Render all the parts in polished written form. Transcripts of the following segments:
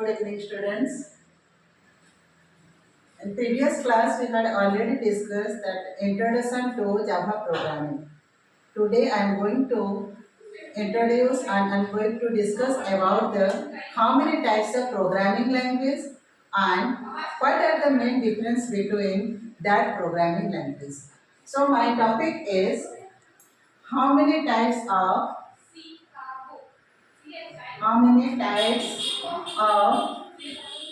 Good evening, students. In previous class, we had already discussed that introduction to Java programming. Today, I am going to introduce and I am going to discuss about the how many types of programming language and what are the main difference between that programming language. So, my topic is how many types of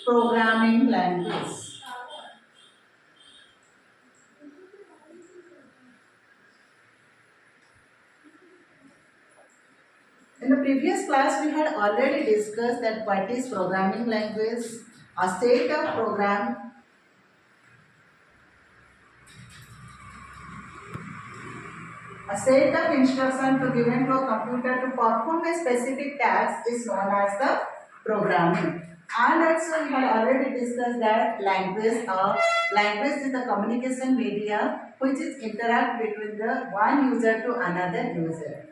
programming language. In the previous class, we had already discussed that what is programming language, a set of a set of instructions to given to a computer to perform a specific task is known as the programming. And also we had already discussed that language is the communication media which is interact between the one user to another user.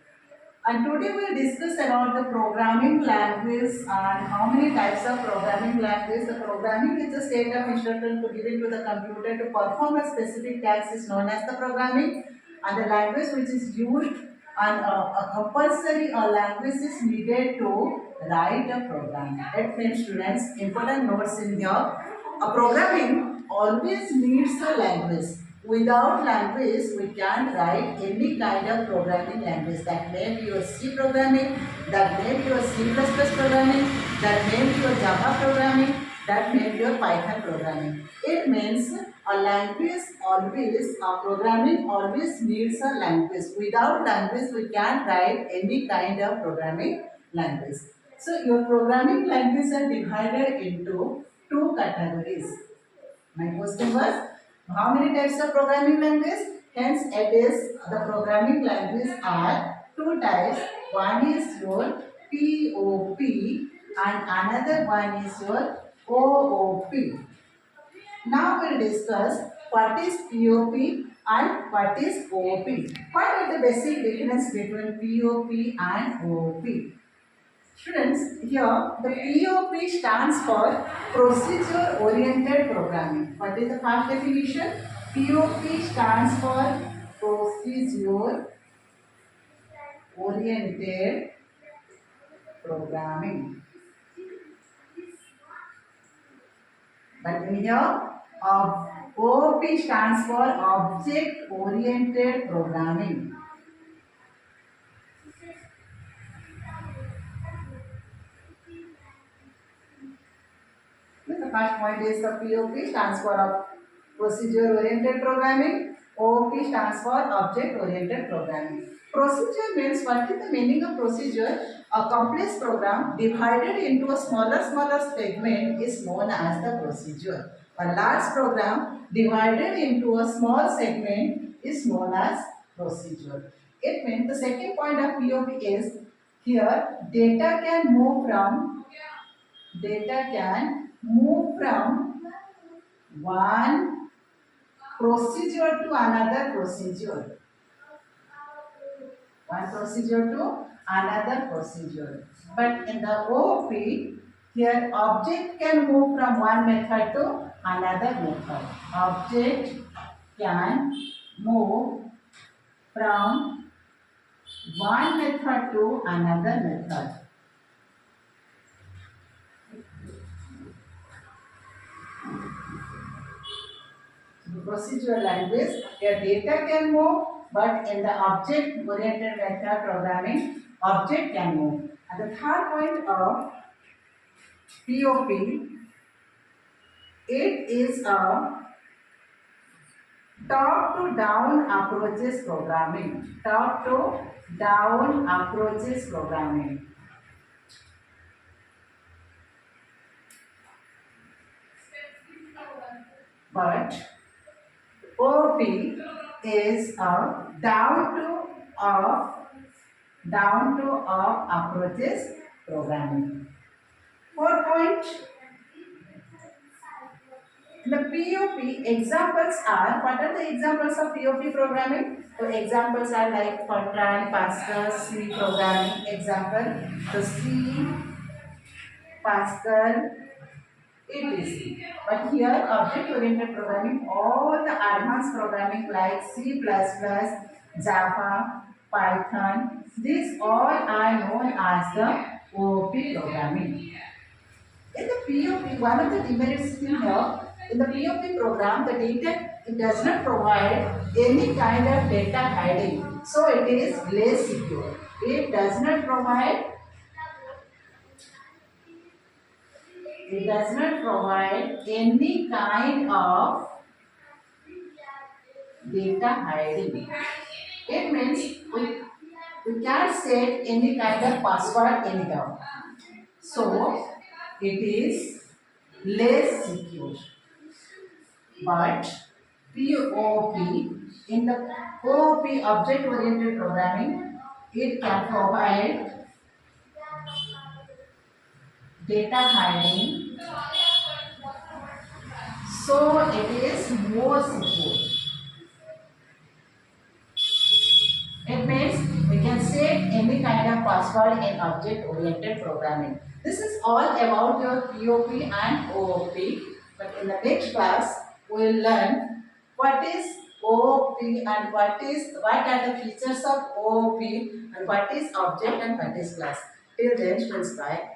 And today we will discuss about the programming language and how many types of programming language. The programming is a set of instructions to given to the computer to perform a specific task is known as the programming. And the language which is used and a compulsory language is needed to write a program. That means students, important notes in here. A programming always needs a language. Without language, we can't write any kind of programming language. That may be your C programming, that may be your C++ programming, that may be your Java programming, that may be your Python programming. It means a language always, a programming always needs a language. Without language, we can't write any kind of programming language. So your programming languages are divided into two categories. My question was, how many types of programming language? Hence, it is the programming language are two types. One is your POP and another one is your OOP. Now we'll discuss what is POP and what is OOP. What are the basic difference between POP and OOP? Students, here the POP stands for Procedure Oriented Programming. What is the first definition? POP stands for Procedure Oriented Programming. But in here, OOP stands for Object Oriented Programming. The first point is the POP stands for Procedure Oriented Programming. OOP stands for Object Oriented Programming. Procedure means, what is the meaning of procedure? A complex program divided into a smaller segment is known as the procedure. A large program divided into a small segment is known as procedure. It means the second point of POP is, here data can move from one procedure to another procedure. One procedure to another procedure. But in the OOP, here object can move from one method to another method. Object can move from one method to another method. Procedural language, your data can move, but in the object oriented method programming, object can move. And the third point of POP, it is a top to down approaches programming. Top to down approaches programming. But OOP is a down to up approaches programming. Fourth point, the POP examples are, what are the examples of POP programming? So examples are like Fortran, Pascal, C programming example. So C, Pascal, etc. But here object-oriented programming, all the advanced programming like C++, Java, Python, these all are known as the OOP programming. In the POP, one of the demerits here, in the POP program, the data it does not provide any kind of data hiding. So it is less secure. It does not provide any kind of data hiding. It means we can't set any kind of password anyhow. So it is less secure. But POP, in the OOP object oriented programming, it can provide data hiding, so it is more secure. It means we can set any kind of password in object oriented programming. This is all about your POP and OOP. But in the next class, we will learn what is OOP and what are the features of OOP and what is object and what is class. Till then, friends, bye.